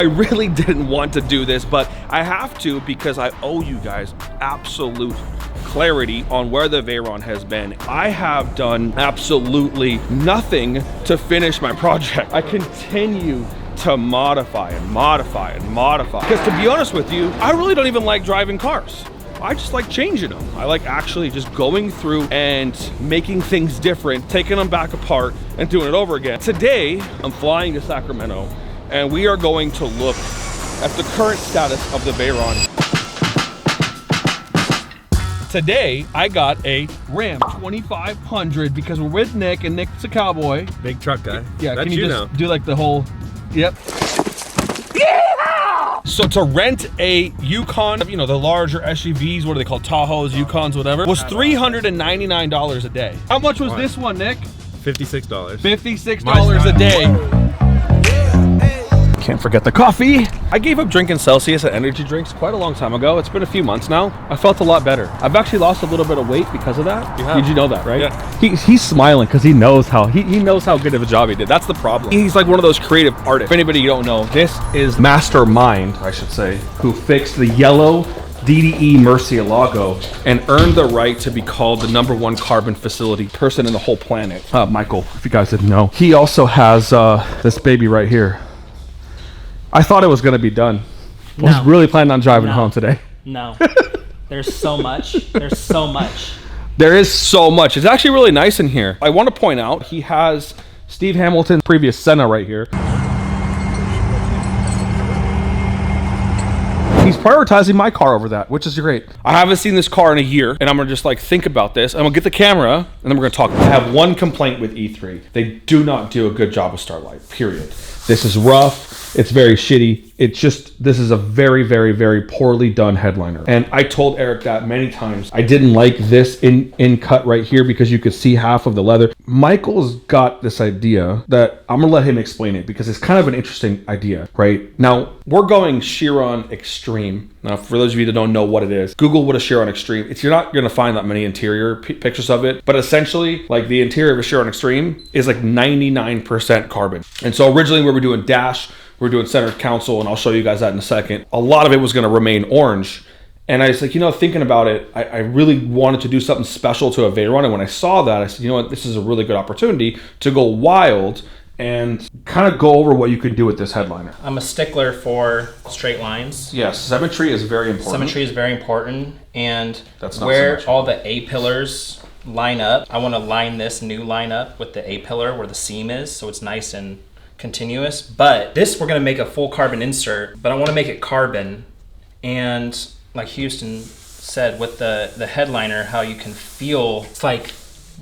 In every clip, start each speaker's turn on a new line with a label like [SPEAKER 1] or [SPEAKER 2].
[SPEAKER 1] I really didn't want to do this, but I have to because I owe you guys absolute clarity on where the Veyron has been. I have done absolutely nothing to finish my project. I continue to modify and modify and modify. Because to be honest with you, I really don't even like driving cars. I just like changing them. I like actually just going through and making things different, taking them back apart and doing it over again. Today, I'm flying to Sacramento and we are going to look at the current status of the Veyron. Today, I got a Ram 2500 because we're with Nick, and Nick's a cowboy.
[SPEAKER 2] Big truck guy.
[SPEAKER 1] Yeah,
[SPEAKER 2] that's
[SPEAKER 1] can you just do like the whole, yep. Yeah! So to rent a Yukon, you know, the larger SUVs, what are they called? Tahoes, Yukons, whatever, was $399 a day. How much was this one, Nick?
[SPEAKER 2] $56.
[SPEAKER 1] $56 a day. Can't forget the coffee. I gave up drinking Celsius and energy drinks quite a long time ago. It's been a few months now. I felt a lot better. I've actually lost a little bit of weight because of that. Did you know that, right?
[SPEAKER 2] Yeah.
[SPEAKER 1] He's smiling because he knows how good of a job he did. That's the problem. He's like one of those creative artists. If anybody you don't know, this is Mastermind, I should say, who fixed the yellow DDE Murcielago and earned the right to be called the #1 carbon facility person in the whole planet. Michael, if you guys didn't know. He also has this baby right here. I thought it was going to be done. I was really planning on driving home today.
[SPEAKER 3] No. There's so much. There's so much.
[SPEAKER 1] There is so much. It's actually really nice in here. I want to point out he has Steve Hamilton's previous Senna right here. He's prioritizing my car over that, which is great. I haven't seen this car in a year, and I'm gonna just like think about this. I'm gonna get the camera, and then we're gonna talk. I have one complaint with E3. They do not do a good job of Starlight, period. This is rough. It's very shitty. It's just, this is a very, very, very poorly done headliner. And I told Eric that many times. I didn't like this in cut right here because you could see half of the leather. Michael's got this idea that I'm gonna let him explain it because it's kind of an interesting idea, right? Now, we're going Chiron Extreme. Now, for those of you that don't know what it is, Google what a Chiron Extreme. You're not gonna find that many interior pictures of it, but essentially, like the interior of a Chiron Extreme is like 99% carbon. And so originally we were doing dash, we're doing center console, and I'll show you guys that in a second. A lot of it was gonna remain orange. And I was like, you know, thinking about it, I really wanted to do something special to a Veyron. And when I saw that, I said, you know what, this is a really good opportunity to go wild and kind of go over what you could do with this headliner.
[SPEAKER 3] I'm a stickler for straight lines.
[SPEAKER 1] Yes, symmetry is very important.
[SPEAKER 3] Symmetry is very important. And
[SPEAKER 1] that's not
[SPEAKER 3] where
[SPEAKER 1] symmetry.
[SPEAKER 3] all the A-pillars line up, I want to line this new line up with the A-pillar where the seam is, so it's nice and continuous. But this, we're going to make a full carbon insert, but I want to make it carbon. And like Houston said, with the headliner, how you can feel, it's like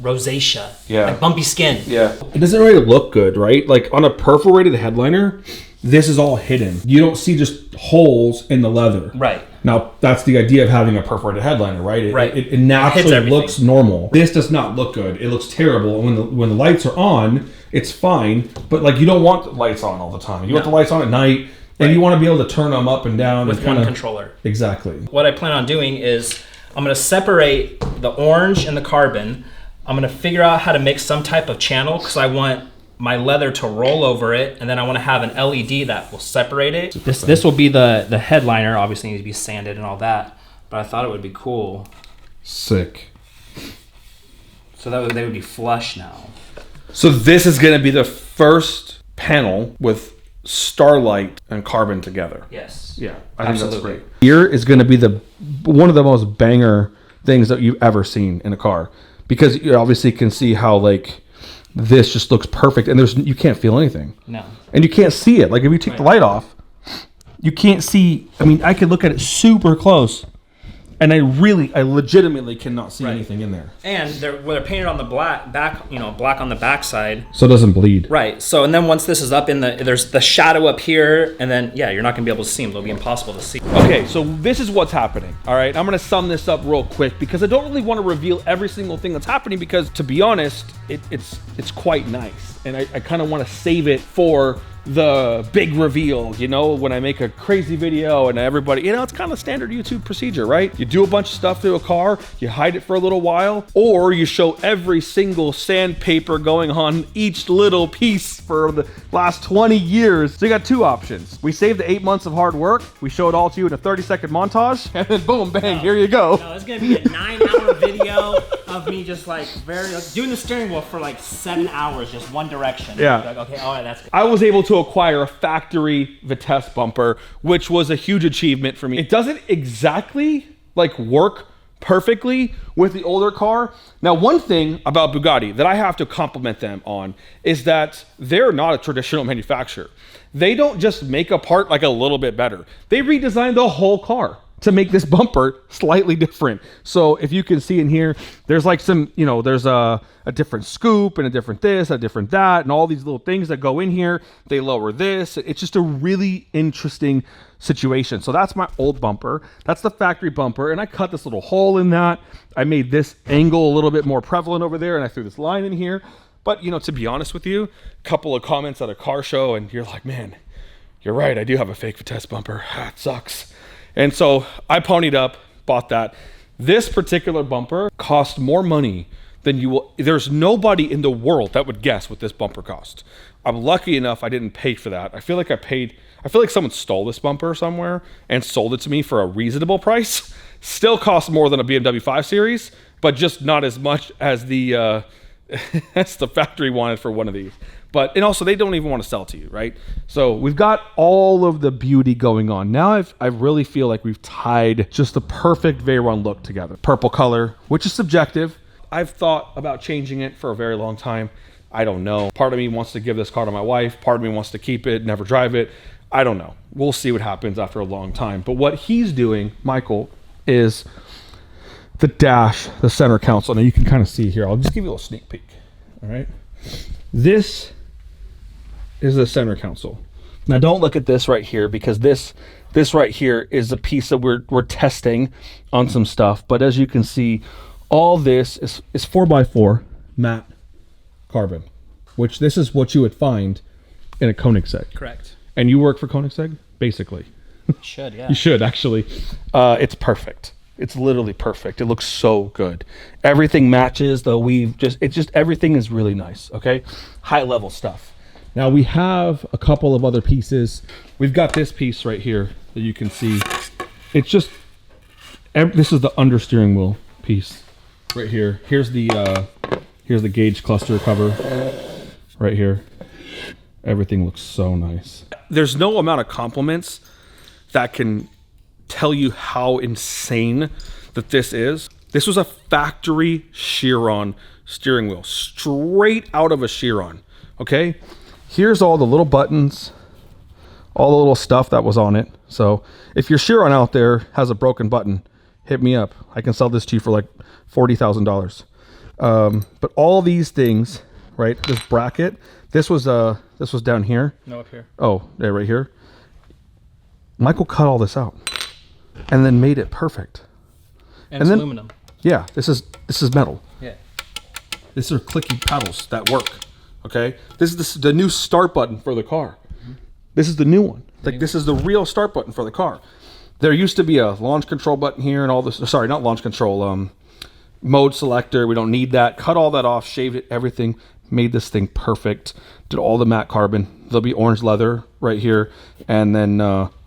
[SPEAKER 3] rosacea, like bumpy skin.
[SPEAKER 1] Yeah, it doesn't really look good, right? Like on a perforated headliner, this is all hidden. You don't see just holes in the leather.
[SPEAKER 3] Right.
[SPEAKER 1] Now, that's the idea of having a perforated headliner, right? It naturally looks normal. This does not look good. It looks terrible. And when the lights are on, it's fine. But like, you don't want the lights on all the time. You want the lights on at night, and you want to be able to turn them up and down.
[SPEAKER 3] With one controller.
[SPEAKER 1] Exactly.
[SPEAKER 3] What I plan on doing is I'm going to separate the orange and the carbon. I'm going to figure out how to make some type of channel because I want my leather to roll over it, and then I want to have an LED that will separate it. This will be the headliner. Obviously needs to be sanded and all that, but I thought it would be cool.
[SPEAKER 1] Sick.
[SPEAKER 3] So that they would be flush now. So
[SPEAKER 1] this is going to be the first panel with Starlight and carbon together.
[SPEAKER 3] Yes.
[SPEAKER 1] Yeah, I think that's great. Here is going to be one of the most banger things that you've ever seen in a car, because you obviously can see how like this just looks perfect, and you can't feel anything.
[SPEAKER 3] No.
[SPEAKER 1] And you can't see it. Like if you take the light off, you can't see. I mean, I could look at it super close, and I legitimately cannot see anything in there.
[SPEAKER 3] And they're painted on the black on the back side,
[SPEAKER 1] so it doesn't bleed.
[SPEAKER 3] Right. So and then once this is up there's the shadow up here, and then you're not gonna be able to see them. It'll be impossible to see.
[SPEAKER 1] Okay, so this is what's happening. All right, I'm gonna sum this up real quick because I don't really want to reveal every single thing that's happening because, to be honest, it's quite nice, and I kind of want to save it for the big reveal, you know, when I make a crazy video and everybody, you know, it's kind of standard YouTube procedure, right? You do a bunch of stuff to a car, you hide it for a little while, or you show every single sandpaper going on each little piece for the last 20 years. So you got two options. We save the 8 months of hard work, we show it all to you in a 30-second montage, and then boom, bang, here you go.
[SPEAKER 3] No, it's gonna be a 9-hour video of me just like doing the steering wheel for like 7 hours, just one direction.
[SPEAKER 1] Yeah.
[SPEAKER 3] Like, okay, all right, that's good.
[SPEAKER 1] I was able to acquire a factory Vitesse bumper, which was a huge achievement for me. It doesn't exactly like work perfectly with the older car. Now, one thing about Bugatti that I have to compliment them on is that they're not a traditional manufacturer. They don't just make a part like a little bit better. They redesigned the whole car to make this bumper slightly different. So if you can see in here, there's like some, you know, there's a different scoop and a different this, a different that, and all these little things that go in here. They lower this. It's just a really interesting situation. So that's my old bumper. That's the factory bumper. And I cut this little hole in that. I made this angle a little bit more prevalent over there, and I threw this line in here. But, you know, to be honest with you, a couple of comments at a car show, and you're like, man, you're right. I do have a fake Vitesse bumper. It sucks. And so I ponied up, bought that. This particular bumper cost more money than you will. There's nobody in the world that would guess what this bumper cost. I'm lucky enough I didn't pay for that. I feel like someone stole this bumper somewhere and sold it to me for a reasonable price. Still costs more than a BMW 5 Series, but just not as much as the as the factory wanted for one of these. And also they don't even want to sell to you, right? So we've got all of the beauty going on. Now I really feel like we've tied just the perfect Veyron look together. Purple color, which is subjective. I've thought about changing it for a very long time. I don't know. Part of me wants to give this car to my wife. Part of me wants to keep it, never drive it. I don't know. We'll see what happens after a long time. But what he's doing, Michael, is the dash, the center console. Now you can kind of see here. I'll just give you a little sneak peek. All right. This is the center console. Now don't look at this right here, because this right here is a piece that we're testing on some stuff. But as you can see, all this is 4x4 matte carbon, which this is what you would find in a Koenigsegg.
[SPEAKER 3] Correct.
[SPEAKER 1] And you work for Koenigsegg, basically.
[SPEAKER 3] Should, yeah.
[SPEAKER 1] You should, actually. It's perfect. It's literally perfect. It looks so good. Everything matches, the weave, everything is really nice, okay? High level stuff. Now we have a couple of other pieces. We've got this piece right here that you can see. It's just, this is the understeering wheel piece right here. Here's the gauge cluster cover right here. Everything looks so nice. There's no amount of compliments that can tell you how insane that this is. This was a factory Chiron steering wheel, straight out of a Chiron, okay? Here's all the little buttons, all the little stuff that was on it. So if your Chiron out there has a broken button, hit me up. I can sell this to you for like $40,000. But all these things, right? This bracket, this was down here. No, up here. Oh, yeah, right here. Michael cut all this out and then made it perfect.
[SPEAKER 3] And it's aluminum.
[SPEAKER 1] Yeah, this is metal.
[SPEAKER 3] Yeah.
[SPEAKER 1] These are clicky pedals that work. Okay, this is the new start button for the car. Mm-hmm. This is the new one. Like this is the real start button for the car. There used to be a launch control button here and all this. Sorry, not launch control. Mode selector. We don't need that. Cut all that off. Shaved it. Everything. Made this thing perfect. Did all the matte carbon. There'll be orange leather right here, and then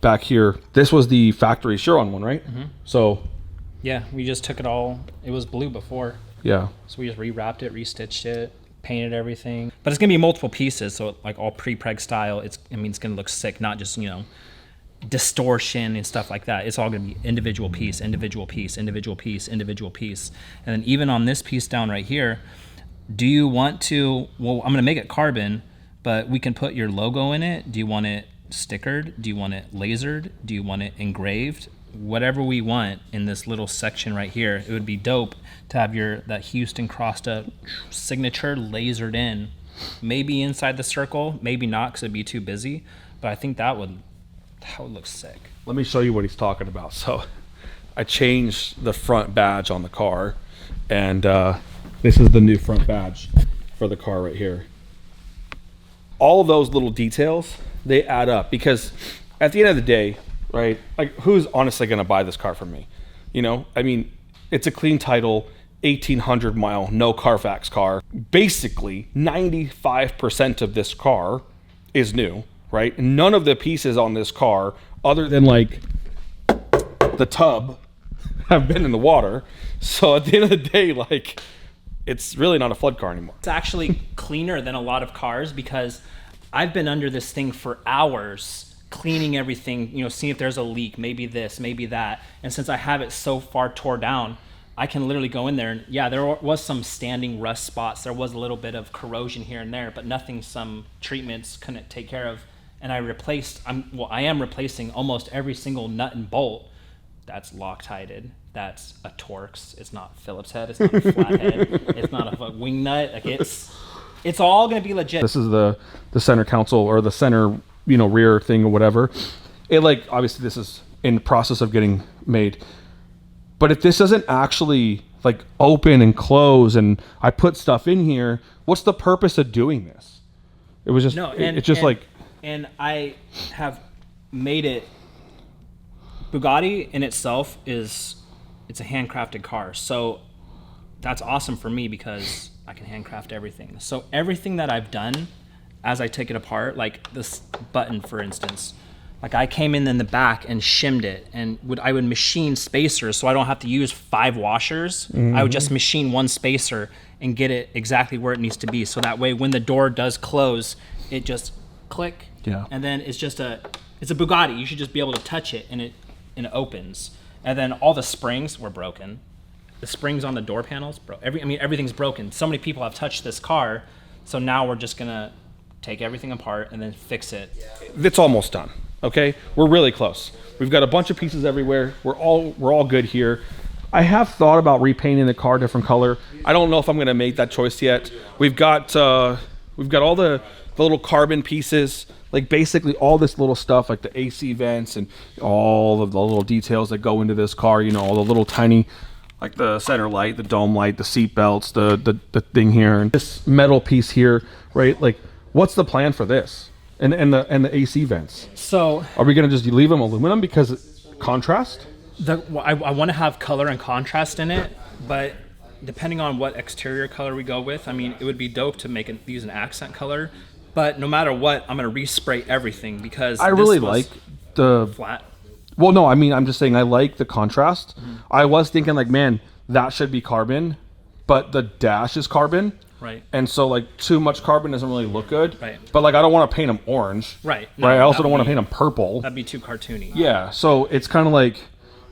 [SPEAKER 1] back here. This was the factory Chiron one, right? Mm-hmm. So.
[SPEAKER 3] Yeah, we just took it all. It was blue before.
[SPEAKER 1] Yeah.
[SPEAKER 3] So we just rewrapped it, restitched it, painted everything. But it's gonna be multiple pieces, so like all pre-preg style. It's gonna look sick, not just, you know, distortion and stuff like that. It's all gonna be individual piece, individual piece, individual piece, individual piece. And then even on this piece down right here, do you want to, well, I'm gonna make it carbon, but we can put your logo in it. Do you want it stickered? Do you want it lasered? Do you want it engraved? Whatever we want in this little section right here. It would be dope to have that Houston Crosta signature lasered in, maybe inside the circle, maybe not because it'd be too busy, but I think that would look sick.
[SPEAKER 1] Let me show you what he's talking about. So I changed the front badge on the car, and this is the new front badge for the car right here. all of those little details, they add up, because at the end of the day, right, like who's honestly going to buy this car from me? You know, I mean, it's a clean title, 1,800 mile, no Carfax car. Basically, 95% of this car is new, right? None of the pieces on this car, other than like the tub, have been in the water. So at the end of the day, like, it's really not a flood car anymore.
[SPEAKER 3] It's actually cleaner than a lot of cars, because I've been under this thing for hours, cleaning everything, you know, seeing if there's a leak, maybe this, maybe that. And since I have it so far tore down, I can literally go in there and yeah, there was some standing rust spots. There was a little bit of corrosion here and there, but nothing some treatments couldn't take care of. And I am replacing almost every single nut and bolt. That's Loctited. That's a Torx. It's not Phillips head. It's not a flathead. It's not a wing nut. Like it's all gonna be legit.
[SPEAKER 1] This is the center console, or the center, you know, rear thing or whatever. It, like, obviously this is in the process of getting made. But if this doesn't actually like open and close and I put stuff in here, what's the purpose of doing this? It was just,
[SPEAKER 3] and I have made it, Bugatti in itself it's a handcrafted car. So that's awesome for me because I can handcraft everything. So everything that I've done as I take it apart, like this button, for instance, like I came in the back and shimmed it, and I would machine spacers so I don't have to use 5 washers. Mm-hmm. I would just machine 1 spacer and get it exactly where it needs to be. So that way when the door does close, it just click.
[SPEAKER 1] Yeah.
[SPEAKER 3] And then it's a Bugatti. You should just be able to touch it and it opens. And then all the springs were broken. The springs on the door panels, everything's broken. So many people have touched this car, so now we're just gonna take everything apart and then fix it.
[SPEAKER 1] It's almost done. Okay, we're really close. We've got a bunch of pieces everywhere. We're all good here. I have thought about repainting the car different color. I don't know if I'm gonna make that choice yet. We've got all the little carbon pieces, like basically all this little stuff, like the AC vents and all of the little details that go into this car. You know, all the little tiny, like the center light, the dome light, the seat belts, the thing here, and this metal piece here, right? Like, what's the plan for this? And the AC vents.
[SPEAKER 3] So
[SPEAKER 1] are we gonna just leave them aluminum because it's contrast?
[SPEAKER 3] I want to have color and contrast in it, but depending on what exterior color we go with, I mean, it would be dope to use an accent color. But no matter what, I'm gonna respray everything because
[SPEAKER 1] I really like the
[SPEAKER 3] flat.
[SPEAKER 1] Well, no, I mean, I'm just saying I like the contrast. Mm-hmm. I was thinking like, man, that should be carbon, but the dash is carbon.
[SPEAKER 3] Right.
[SPEAKER 1] And so like too much carbon doesn't really look good.
[SPEAKER 3] Right.
[SPEAKER 1] But like I don't want to paint them orange.
[SPEAKER 3] Right.
[SPEAKER 1] No, right. I also don't want to paint them purple.
[SPEAKER 3] That'd be too cartoony.
[SPEAKER 1] Yeah. So it's kind of like,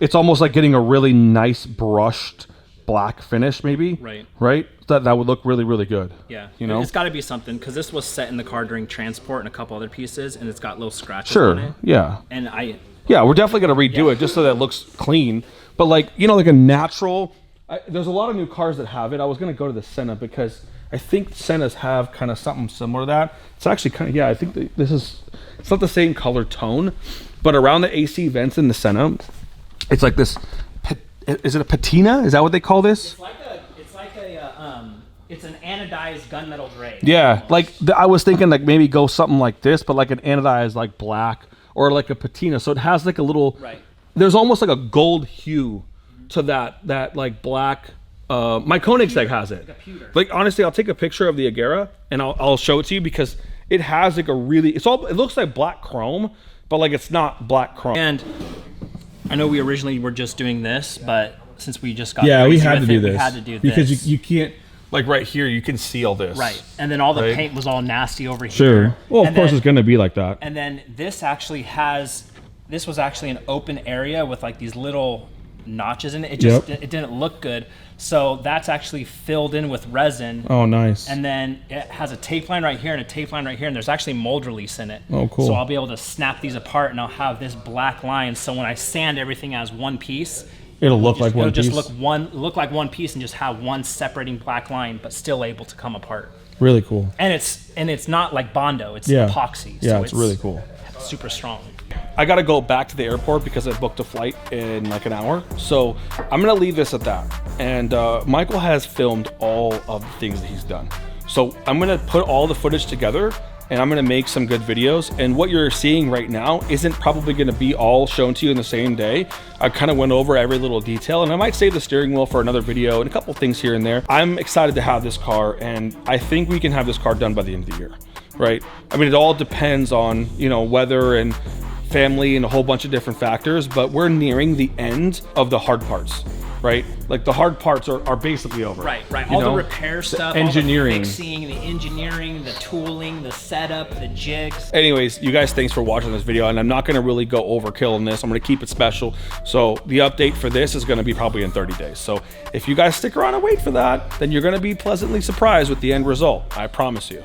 [SPEAKER 1] it's almost like getting a really nice brushed black finish maybe.
[SPEAKER 3] Right.
[SPEAKER 1] Right. That would look really, really good.
[SPEAKER 3] Yeah.
[SPEAKER 1] You know?
[SPEAKER 3] It's got to be something, because this was set in the car during transport and a couple other pieces, and it's got little scratches on it.
[SPEAKER 1] Yeah.
[SPEAKER 3] And
[SPEAKER 1] yeah, we're definitely going to redo it just so that it looks clean. But like, you know, like a natural, there's a lot of new cars that have it. I was going to go to the Senna because I think Sennas have kind of something similar to that. It's actually kind of, yeah, I think it's not the same color tone, but around the AC vents in the Senna, it's like this, is it a patina? Is that what they call this?
[SPEAKER 3] It's an anodized gunmetal gray.
[SPEAKER 1] Yeah, like I was thinking like maybe go something like this, but like an anodized like black or like a patina. So it has like a little,
[SPEAKER 3] right.
[SPEAKER 1] There's almost like a gold hue to that like black. My Koenigsegg has it. Like honestly, I'll take a picture of the Agera and I'll show it to you because it has like a really, it looks like black chrome, but like it's not black chrome.
[SPEAKER 3] And I know we originally were just doing this, but since we just got
[SPEAKER 1] we had to do this.
[SPEAKER 3] We had to do this
[SPEAKER 1] because you can't. Like right here, you can see all this.
[SPEAKER 3] Right. And then all the paint was all nasty over here.
[SPEAKER 1] Sure. Well, of course it's going to be like that.
[SPEAKER 3] And then this was actually an open area with like these little notches in it. It didn't look good. So that's actually filled in with resin.
[SPEAKER 1] Oh, nice.
[SPEAKER 3] And then it has a tape line right here and a tape line right here. And there's actually mold release in it.
[SPEAKER 1] Oh, cool.
[SPEAKER 3] So I'll be able to snap these apart and I'll have this black line. So when I sand everything as one piece,
[SPEAKER 1] it'll look like one piece.
[SPEAKER 3] It'll just look like one piece and just have one separating black line, but still able to come apart.
[SPEAKER 1] Really cool.
[SPEAKER 3] And it's not like Bondo. It's epoxy.
[SPEAKER 1] Yeah, so it's really cool.
[SPEAKER 3] Super strong.
[SPEAKER 1] I got to go back to the airport because I booked a flight in like an hour. So I'm going to leave this at that. And Michael has filmed all of the things that he's done. So I'm going to put all the footage together and I'm gonna make some good videos. And what you're seeing right now isn't probably gonna be all shown to you in the same day. I kind of went over every little detail, and I might save the steering wheel for another video and a couple things here and there. I'm excited to have this car, and I think we can have this car done by the end of the year, right? I mean, it all depends on, you know, weather and family and a whole bunch of different factors, but we're nearing the end of the hard parts, right? Like the hard parts are basically over.
[SPEAKER 3] Right.
[SPEAKER 1] You
[SPEAKER 3] All
[SPEAKER 1] know?
[SPEAKER 3] the repair stuff,
[SPEAKER 1] engineering,
[SPEAKER 3] all the fixing, the engineering, the tooling, the setup, the jigs.
[SPEAKER 1] Anyways, you guys, thanks for watching this video, and I'm not gonna really go overkill in this. I'm gonna keep it special. So the update for this is gonna be probably in 30 days. So if you guys stick around and wait for that, then you're gonna be pleasantly surprised with the end result. I promise you.